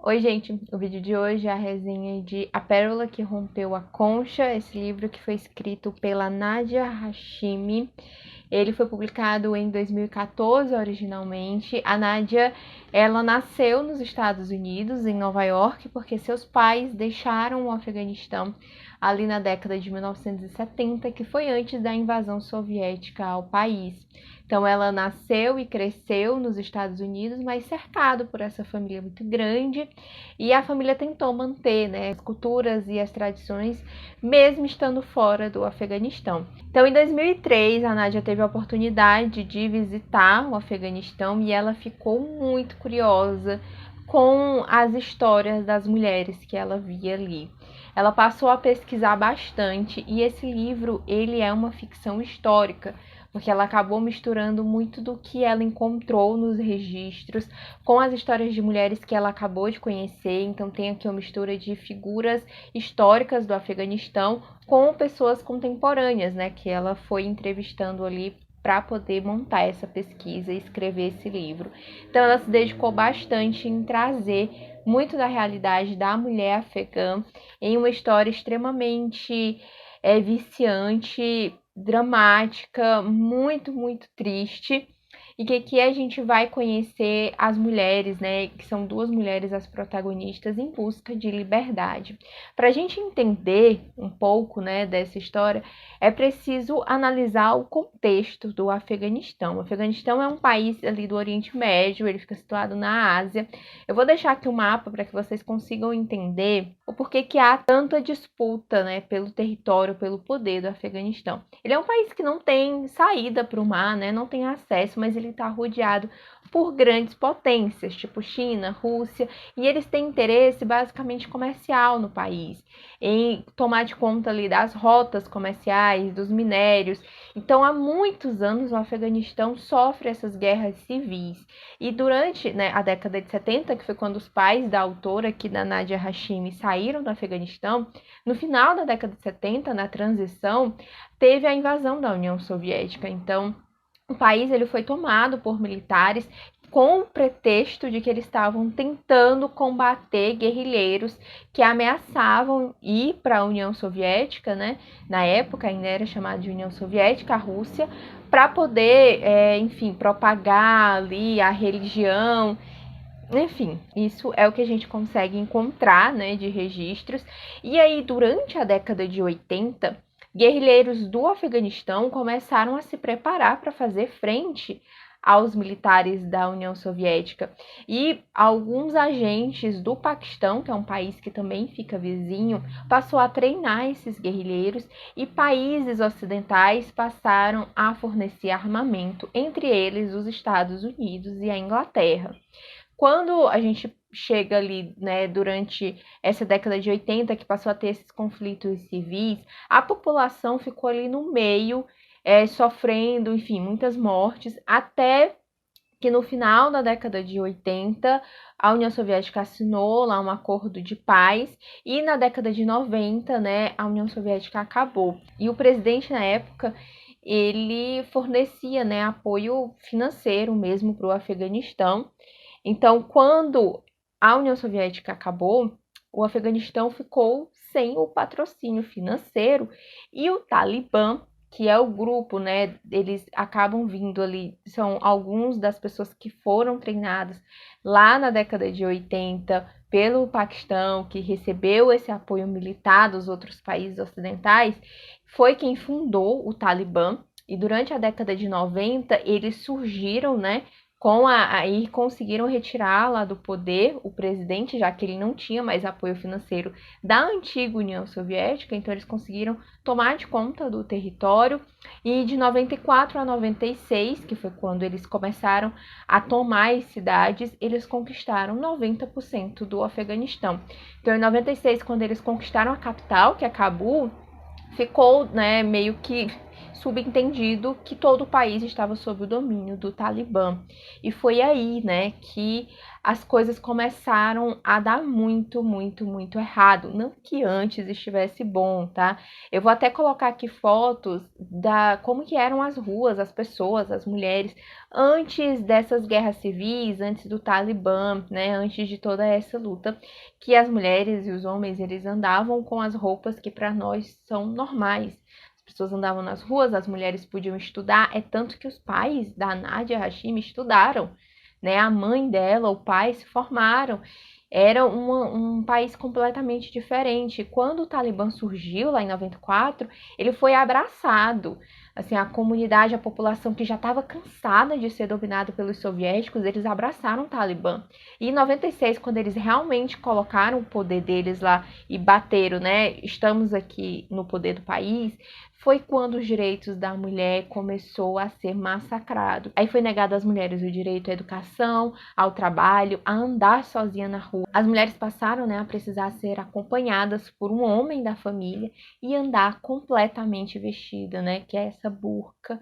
Oi, gente. O vídeo de hoje é a resenha de A Pérola que Rompeu a Concha, esse livro que foi escrito pela Nadia Hashimi. Ele foi publicado em 2014 originalmente. A Nadia, ela nasceu nos Estados Unidos, em Nova York, porque seus pais deixaram o Afeganistão ali na década de 1970, que foi antes da invasão soviética ao país. Então ela nasceu e cresceu nos Estados Unidos, mas cercado por essa família muito grande, e a família tentou manter, né, as culturas e as tradições, mesmo estando fora do Afeganistão. Então, em 2003, a Nádia teve a oportunidade de visitar o Afeganistão e ela ficou muito curiosa com as histórias das mulheres que ela via ali. Ela passou a pesquisar bastante e esse livro, ele é uma ficção histórica, porque ela acabou misturando muito do que ela encontrou nos registros com as histórias de mulheres que ela acabou de conhecer. Então tem aqui uma mistura de figuras históricas do Afeganistão com pessoas contemporâneas, né, que ela foi entrevistando ali para poder montar essa pesquisa e escrever esse livro. Então ela se dedicou bastante em trazer muito da realidade da mulher afegã em uma história extremamente viciante, dramática, muito, muito triste. E que aqui a gente vai conhecer as mulheres, né, que são duas mulheres as protagonistas em busca de liberdade. Para a gente entender um pouco, né, dessa história, é preciso analisar o contexto do Afeganistão. O Afeganistão é um país ali do Oriente Médio, ele fica situado na Ásia. Eu vou deixar aqui o mapa para que vocês consigam entender o porquê que há tanta disputa, né, pelo território, pelo poder do Afeganistão. Ele é um país que não tem saída para o mar, né, não tem acesso, mas ele está rodeado por grandes potências, tipo China, Rússia, e eles têm interesse basicamente comercial no país, em tomar de conta ali das rotas comerciais, dos minérios. Então, há muitos anos o Afeganistão sofre essas guerras civis. E durante, né, a década de 70, que foi quando os pais da autora aqui, da Nadia Hashimi, saíram do Afeganistão, no final da década de 70, na transição, teve a invasão da União Soviética. Então, o país ele foi tomado por militares com o pretexto de que eles estavam tentando combater guerrilheiros que ameaçavam ir para a União Soviética, né? Na época ainda era chamada de União Soviética, a Rússia, para poder, enfim, propagar ali a religião. Enfim, isso é o que a gente consegue encontrar, né, de registros. E aí, durante a década de 80, guerrilheiros do Afeganistão começaram a se preparar para fazer frente aos militares da União Soviética. E alguns agentes do Paquistão, que é um país que também fica vizinho, passou a treinar esses guerrilheiros e países ocidentais passaram a fornecer armamento, entre eles os Estados Unidos e a Inglaterra. Quando a gente chega ali, né, durante essa década de 80, que passou a ter esses conflitos civis, a população ficou ali no meio, sofrendo, enfim, muitas mortes, até que no final da década de 80, a União Soviética assinou lá um acordo de paz e na década de 90, né, a União Soviética acabou. E o presidente na época, ele fornecia, né, apoio financeiro mesmo para o Afeganistão. Então, quando a União Soviética acabou, o Afeganistão ficou sem o patrocínio financeiro e o Talibã, que é o grupo, né, eles acabam vindo ali, são alguns das pessoas que foram treinadas lá na década de 80 pelo Paquistão, que recebeu esse apoio militar dos outros países ocidentais, foi quem fundou o Talibã. E durante a década de 90, eles surgiram, né, aí conseguiram retirar lá do poder o presidente, já que ele não tinha mais apoio financeiro da antiga União Soviética, então eles conseguiram tomar de conta do território. E de 94 a 96, que foi quando eles começaram a tomar as cidades, eles conquistaram 90% do Afeganistão. Então, em 96, quando eles conquistaram a capital, que é Cabul, ficou, né, meio que subentendido que todo o país estava sob o domínio do Talibã. E foi aí, né, que as coisas começaram a dar muito, muito, muito errado. Não que antes estivesse bom, tá? Eu vou até colocar aqui fotos da como que eram as ruas, as pessoas, as mulheres antes dessas guerras civis, antes do Talibã, né, antes de toda essa luta, que as mulheres e os homens eles andavam com as roupas que para nós são normais. As pessoas andavam nas ruas, as mulheres podiam estudar, é tanto que os pais da Nadia Hashimi estudaram, né? A mãe dela, o pai se formaram. Era um país completamente diferente. Quando o Talibã surgiu lá em 94, ele foi abraçado. Assim, a comunidade, a população que já estava cansada de ser dominada pelos soviéticos, eles abraçaram o Talibã. E em 96, quando eles realmente colocaram o poder deles lá e bateram, né? Estamos aqui no poder do país, foi quando os direitos da mulher começou a ser massacrado. Aí foi negado às mulheres o direito à educação, ao trabalho, a andar sozinha na rua. As mulheres passaram, né, a precisar ser acompanhadas por um homem da família e andar completamente vestida, né, que é essa burca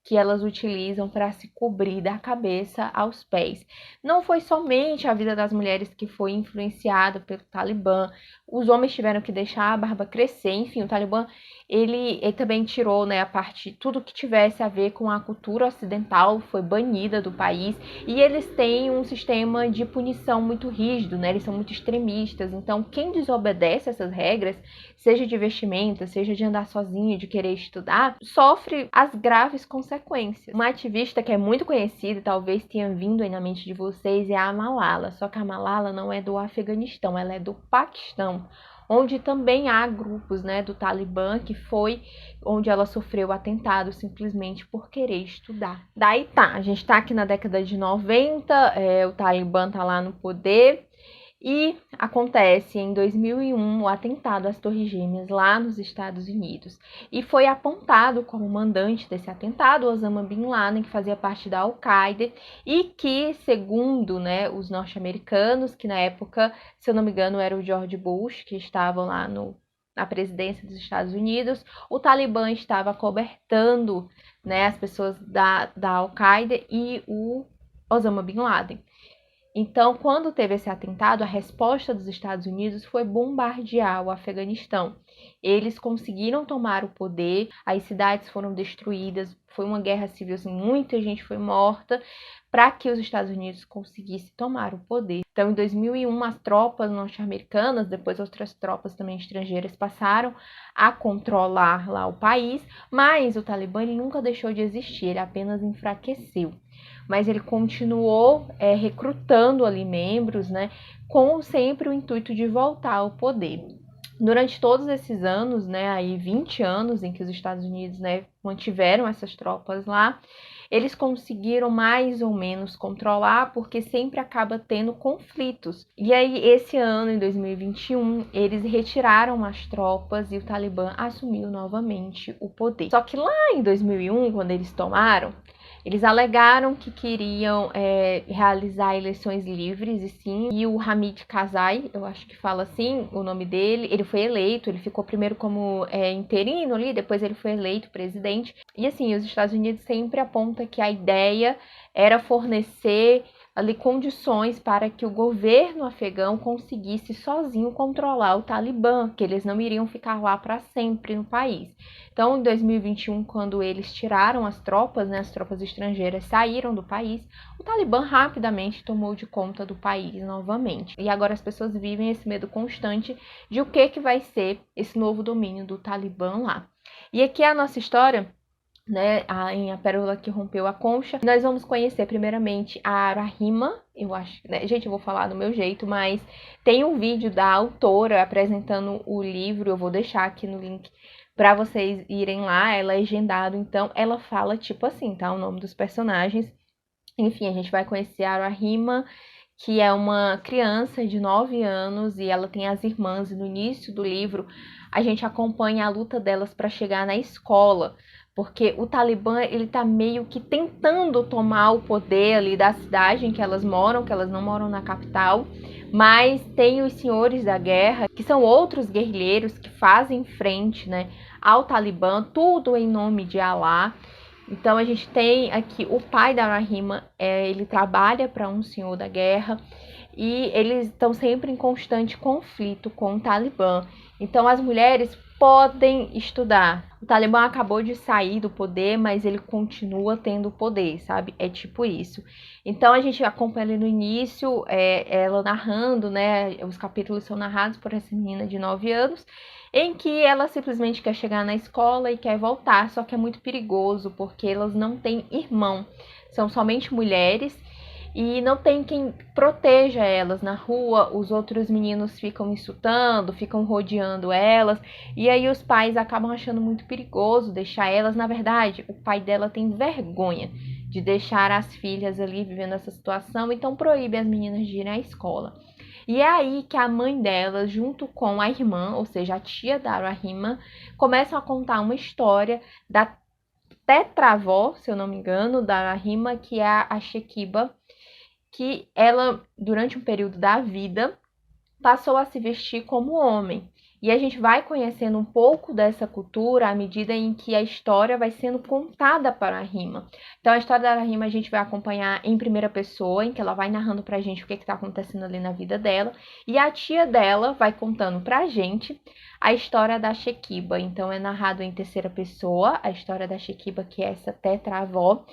que elas utilizam para se cobrir da cabeça aos pés. Não foi somente a vida das mulheres que foi influenciada pelo Talibã, os homens tiveram que deixar a barba crescer, enfim, o Talibã ele também tirou, né, a parte, tudo que tivesse a ver com a cultura ocidental foi banida do país, e eles têm um sistema de punição muito rígido, né, eles são muito extremistas, então quem desobedece essas regras, seja de vestimenta, seja de andar sozinho, de querer estudar, sofre as graves consequências. Uma ativista que é muito conhecida, talvez tenha vindo aí na mente de vocês, é a Malala, só que a Malala não é do Afeganistão, ela é do Paquistão, onde também há grupos, né, do Talibã, que foi onde ela sofreu atentado simplesmente por querer estudar. Daí tá, a gente tá aqui na década de 90, o Talibã tá lá no poder, e acontece em 2001 o atentado às Torres Gêmeas lá nos Estados Unidos. E foi apontado como mandante desse atentado Osama Bin Laden, que fazia parte da Al-Qaeda e que, segundo, né, os norte-americanos, que na época, se eu não me engano, era o George Bush, que estavam lá na presidência dos Estados Unidos, o Talibã estava cobertando, né, as pessoas da Al-Qaeda e o Osama Bin Laden. Então, quando teve esse atentado, a resposta dos Estados Unidos foi bombardear o Afeganistão. Eles conseguiram tomar o poder, as cidades foram destruídas, foi uma guerra civil, assim, muita gente foi morta, para que os Estados Unidos conseguissem tomar o poder. Então, em 2001, as tropas norte-americanas, depois outras tropas também estrangeiras, passaram a controlar lá o país, mas o Talibã ele nunca deixou de existir, ele apenas enfraqueceu. Mas ele continuou recrutando ali membros, né, com sempre o intuito de voltar ao poder. Durante todos esses anos, né, aí 20 anos em que os Estados Unidos, né, mantiveram essas tropas lá, eles conseguiram mais ou menos controlar, porque sempre acaba tendo conflitos. E aí, esse ano, em 2021, eles retiraram as tropas e o Talibã assumiu novamente o poder. Só que lá em 2001, quando eles tomaram, eles alegaram que queriam realizar eleições livres, e sim, e o Hamid Karzai, eu acho que fala assim o nome dele, ele foi eleito, ele ficou primeiro como interino ali, depois ele foi eleito presidente. E assim, os Estados Unidos sempre apontam que a ideia era fornecer ali condições para que o governo afegão conseguisse sozinho controlar o Talibã, que eles não iriam ficar lá para sempre no país. Então, em 2021, quando eles tiraram as tropas, né, as tropas estrangeiras saíram do país, o Talibã rapidamente tomou de conta do país novamente. E agora as pessoas vivem esse medo constante de o que vai ser esse novo domínio do Talibã lá. E aqui é a nossa história, né, em A Pérola que Rompeu a Concha. Nós vamos conhecer primeiramente a Arahima, eu acho, né, gente, eu vou falar do meu jeito, mas tem um vídeo da autora apresentando o livro, eu vou deixar aqui no link para vocês irem lá, é legendado, então ela fala tipo assim, tá, o nome dos personagens. Enfim, a gente vai conhecer a Arahima, que é uma criança de 9 anos e ela tem as irmãs, e no início do livro a gente acompanha a luta delas para chegar na escola, porque o Talibã, ele tá meio que tentando tomar o poder ali da cidade em que elas moram, que elas não moram na capital, Mas tem os senhores da guerra, que são outros guerrilheiros que fazem frente, né, ao Talibã, tudo em nome de Alá. Então a gente tem aqui o pai da Rahima, ele trabalha para um senhor da guerra e eles estão sempre em constante conflito com o Talibã. Então as mulheres podem estudar. O Talibã acabou de sair do poder, mas ele continua tendo poder, sabe? É tipo isso. Então a gente acompanha ali no início, ela narrando, né? Os capítulos são narrados por essa menina de 9 anos, em que ela simplesmente quer chegar na escola e quer voltar, só que é muito perigoso porque elas não têm irmão, são somente mulheres e não tem quem proteja elas na rua. Os outros meninos ficam insultando, ficam rodeando elas, e aí os pais acabam achando muito perigoso deixar elas. Na verdade, o pai dela tem vergonha de deixar as filhas ali vivendo essa situação, então proíbe as meninas de ir à escola. E é aí que a mãe dela, junto com a irmã, ou seja, a tia da Rahima, começam a contar uma história da tetravó, se eu não me engano, da Rahima, que é a Shekiba, que ela, durante um período da vida, passou a se vestir como homem. E a gente vai conhecendo um pouco dessa cultura à medida em que a história vai sendo contada para a Rima. Então, a história da Rima a gente vai acompanhar em primeira pessoa, em que ela vai narrando pra gente o que está acontecendo ali na vida dela. E a tia dela vai contando pra gente a história da Shekiba. Então, é narrado em terceira pessoa, a história da Shekiba, que é essa tetravó.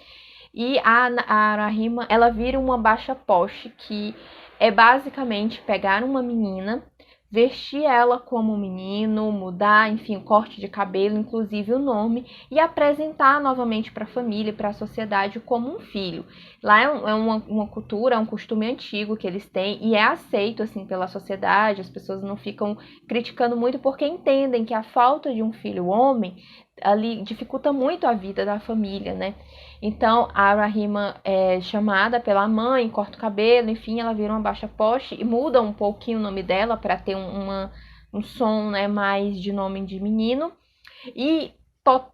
E a Rahima, ela vira uma baixa poste, que é basicamente pegar uma menina, vestir ela como menino, mudar, enfim, o corte de cabelo, inclusive o nome, e apresentar novamente para a família e para a sociedade como um filho. Lá é uma cultura, é um costume antigo que eles têm e é aceito assim pela sociedade. As pessoas não ficam criticando muito porque entendem que a falta de um filho homem ali dificulta muito a vida da família, né? Então a Rahima é chamada pela mãe, corta o cabelo, enfim, ela vira uma baixa poste e muda um pouquinho o nome dela para ter um som, né, mais de nome de menino. E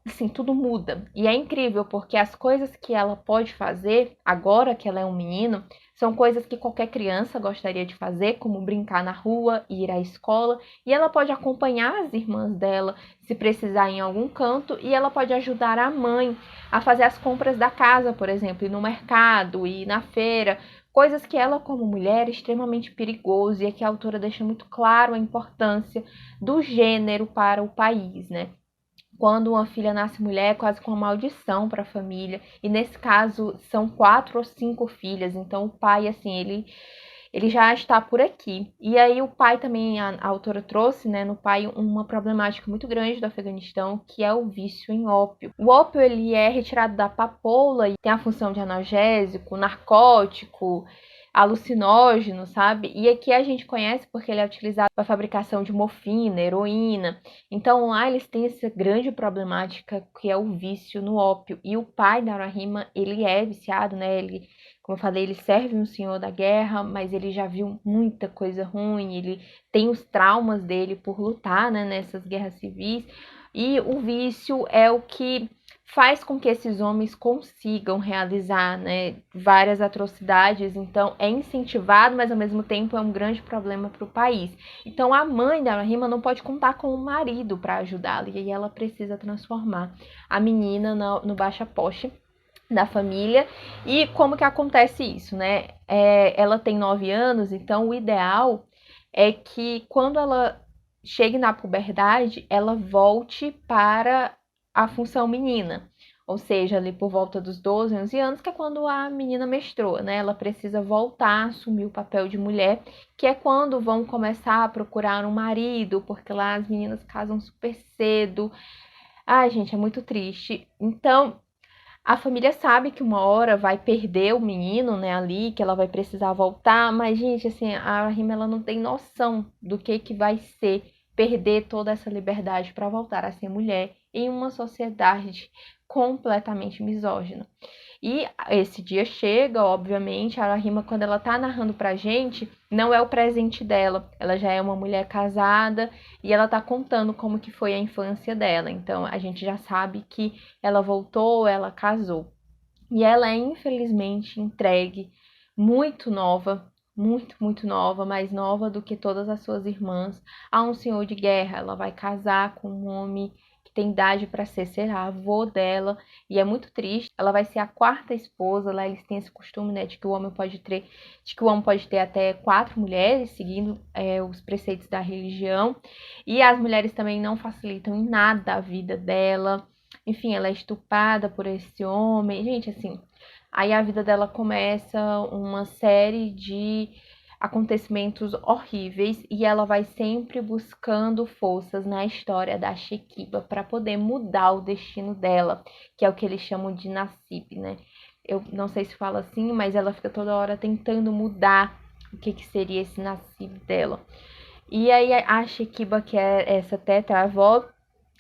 assim, tudo muda. E é incrível porque as coisas que ela pode fazer agora que ela é um menino são coisas que qualquer criança gostaria de fazer, como brincar na rua, ir à escola, e ela pode acompanhar as irmãs dela se precisar em algum canto, e ela pode ajudar a mãe a fazer as compras da casa, por exemplo, ir no mercado, ir na feira, coisas que ela, como mulher, é extremamente perigoso, e aqui a autora deixa muito claro a importância do gênero para o país, né? Quando uma filha nasce mulher, é quase com uma maldição para a família. E nesse caso, são 4 ou 5 filhas. Então, o pai, assim, ele já está por aqui. E aí, o pai também, a autora trouxe, né, no pai, uma problemática muito grande do Afeganistão, que é o vício em ópio. O ópio, ele é retirado da papoula e tem a função de analgésico, narcótico, alucinógeno, sabe? E aqui a gente conhece porque ele é utilizado para a fabricação de morfina, heroína. Então lá eles têm essa grande problemática que é o vício no ópio. E o pai da Rahima, ele é viciado, né? Ele, como eu falei, ele serve um senhor da guerra, mas ele já viu muita coisa ruim, ele tem os traumas dele por lutar, né, nessas guerras civis. E o vício é o que faz com que esses homens consigam realizar, né, várias atrocidades. Então é incentivado, mas ao mesmo tempo é um grande problema para o país. Então a mãe da Rahima não pode contar com o marido para ajudá-la, e aí ela precisa transformar a menina no baixa poste da família. E como que acontece isso, né? Ela tem 9 anos, então o ideal é que quando ela chegue na puberdade, ela volte para a função menina. Ou seja, ali por volta dos 12, 11 anos, que é quando a menina menstrua, né? Ela precisa voltar a assumir o papel de mulher, que é quando vão começar a procurar um marido, porque lá as meninas casam super cedo. Ai, gente, é muito triste. Então, a família sabe que uma hora vai perder o menino, né, ali, que ela vai precisar voltar, mas, gente, assim, a Rima, ela não tem noção do que vai ser perder toda essa liberdade para voltar a ser mulher em uma sociedade completamente misógina. E esse dia chega, obviamente, a Rima, quando ela tá narrando pra gente, não é o presente dela. Ela já é uma mulher casada e ela tá contando como que foi a infância dela. Então, a gente já sabe que ela voltou, ela casou. E ela é, infelizmente, entregue muito nova muito, muito nova, mais nova do que todas as suas irmãs, a um senhor de guerra. Ela vai casar com um homem que tem idade para ser avô dela, e é muito triste. Ela vai ser a quarta esposa. Lá eles têm esse costume, né, de que o homem pode ter até 4 mulheres, seguindo os preceitos da religião. E as mulheres também não facilitam em nada a vida dela. Enfim, ela é estuprada por esse homem. Gente, assim, aí a vida dela começa uma série de acontecimentos horríveis e ela vai sempre buscando forças na história da Shekiba para poder mudar o destino dela, que é o que eles chamam de Nasib, né? Eu não sei se fala assim, mas ela fica toda hora tentando mudar o que seria esse Nasib dela. E aí a Shekiba, que é essa tetra-avó,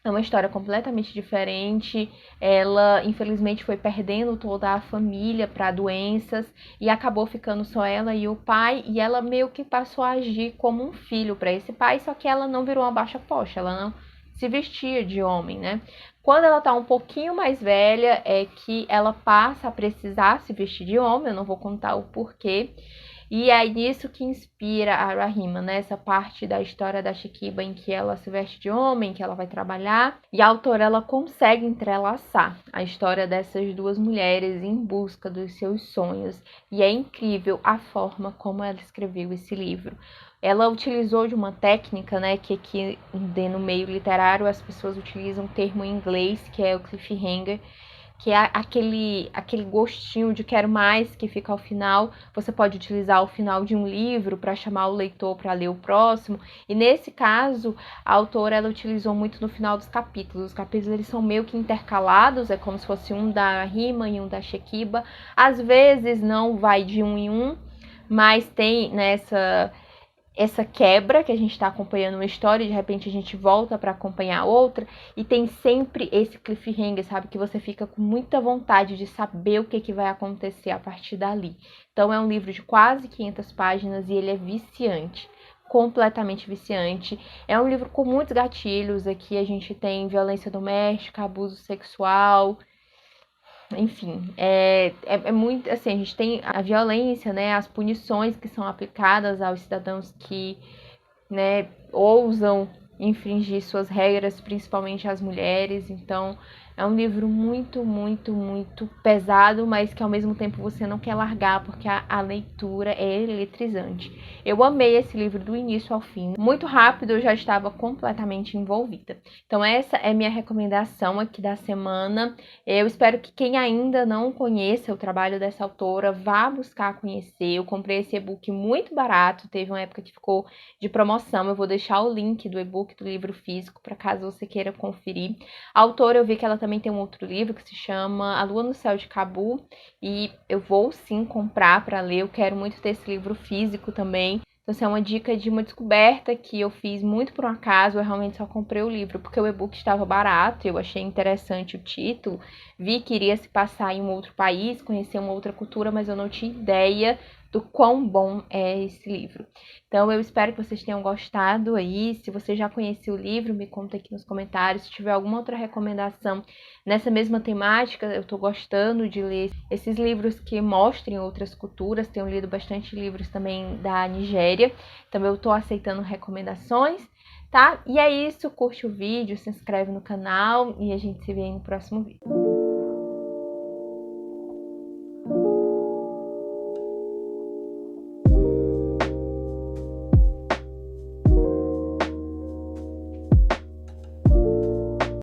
é uma história completamente diferente. Ela, infelizmente, foi perdendo toda a família para doenças e acabou ficando só ela e o pai. E ela meio que passou a agir como um filho para esse pai, só que ela não virou uma baixa poxa, ela não se vestia de homem, né? Quando ela tá um pouquinho mais velha, é que ela passa a precisar se vestir de homem. Eu não vou contar o porquê. E é nisso que inspira a Rahima, né? Essa parte da história da Shekiba em que ela se veste de homem, que ela vai trabalhar. E a autora, ela consegue entrelaçar a história dessas duas mulheres em busca dos seus sonhos. E é incrível a forma como ela escreveu esse livro. Ela utilizou de uma técnica, né, que aqui no meio literário as pessoas utilizam um termo em inglês, que é o cliffhanger, que é aquele gostinho de quero mais que fica ao final. Você pode utilizar o final de um livro para chamar o leitor para ler o próximo. E nesse caso, a autora ela utilizou muito no final dos capítulos. Os capítulos eles são meio que intercalados, é como se fosse um da Rima e um da Shekiba. Às vezes não vai de um em um, mas tem nessa essa quebra que a gente está acompanhando uma história e de repente a gente volta para acompanhar outra e tem sempre esse cliffhanger, sabe? Que você fica com muita vontade de saber o que vai acontecer a partir dali. Então é um livro de quase 500 páginas e ele é viciante. Completamente viciante. É um livro com muitos gatilhos. Aqui a gente tem violência doméstica, abuso sexual, enfim, é muito assim, a gente tem a violência, né, as punições que são aplicadas aos cidadãos que, né, ousam infringir suas regras, principalmente as mulheres. Então, é um livro muito, muito, muito pesado, mas que ao mesmo tempo você não quer largar, porque a leitura é eletrizante. Eu amei esse livro do início ao fim. Muito rápido eu já estava completamente envolvida. Então, essa é minha recomendação aqui da semana. Eu espero que quem ainda não conheça o trabalho dessa autora vá buscar conhecer. Eu comprei esse e-book muito barato, teve uma época que ficou de promoção. Eu vou deixar o link do e-book do livro físico para caso você queira conferir. A autora, eu vi que ela também tem um outro livro que se chama A Lua no Céu de Cabu e eu vou sim comprar para ler. Eu quero muito ter esse livro físico também. Então, essa é uma dica de uma descoberta que eu fiz muito por um acaso. Eu realmente só comprei o livro porque o e-book estava barato, eu achei interessante o título. Vi que iria se passar em um outro país, conhecer uma outra cultura, mas eu não tinha ideia do quão bom é esse livro. Então, eu espero que vocês tenham gostado aí. Se você já conhecia o livro, me conta aqui nos comentários. Se tiver alguma outra recomendação nessa mesma temática, eu tô gostando de ler esses livros que mostrem outras culturas. Tenho lido bastante livros também da Nigéria. Então, eu tô aceitando recomendações, tá? E é isso. Curte o vídeo, se inscreve no canal e a gente se vê no próximo vídeo.